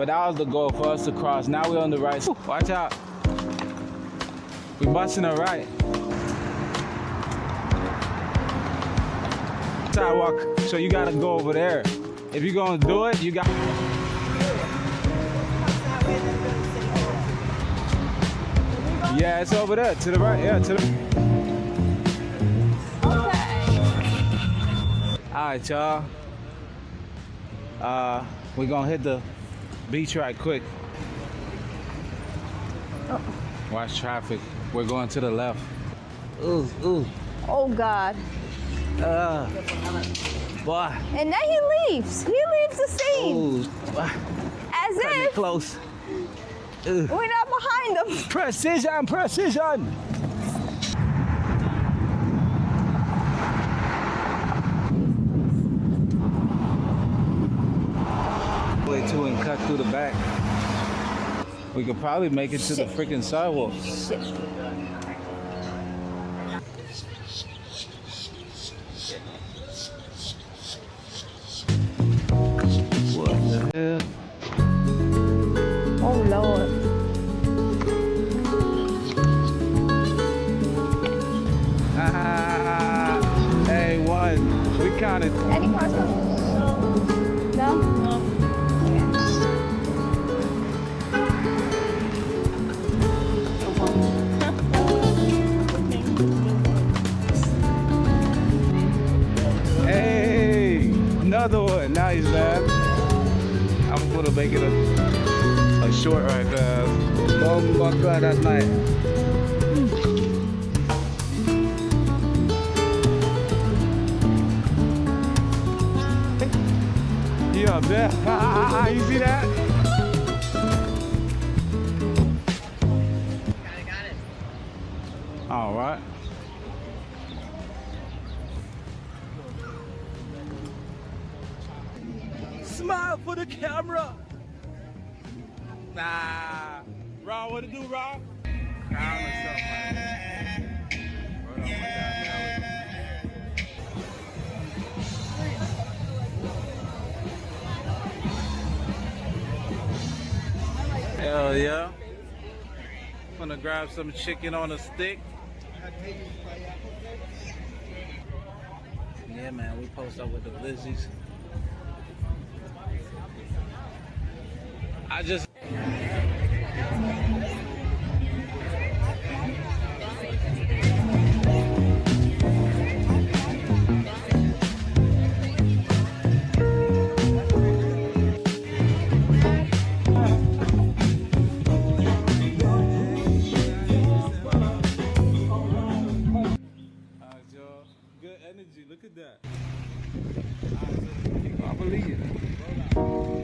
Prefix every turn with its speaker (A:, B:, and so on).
A: But that was the goal for us to cross. Now we're on the right. Watch out. We busting it right. Sidewalk, so you gotta go over there. If you're gonna do it, you got. Yeah, it's over there, to the right, yeah, to the.
B: Okay.
A: All right, y'all. We're gonna hit the beach right quick.
B: Oh.
A: Watch traffic. We're going to the left. Ooh, ooh.
B: Oh God.
A: Boy.
B: And then he leaves. He leaves the scene.
A: Ooh.
B: As
A: Cutting it
B: if
A: close.
B: we're not behind him.
A: Precision, precision. Way to and cut through the back. We could probably make it to the freaking sidewalk.
B: Shit.
A: What the hell?
B: Oh Lord.
A: Hey, one. We counted.
B: Any cars coming? No? No.
A: Hey, another one. Nice, man. I'm gonna make it a short right there. Oh my God, that's nice. You up there? You see that?
C: Got it.
A: All right. Smile for the camera. Nah. Ron, what to do, Ron? Crown or something, man. Hold on, my God. Hell yeah. Gonna grab some chicken on a stick. Yeah, man, we post up with the Lizzies. I just. Good energy, look at that. I believe it.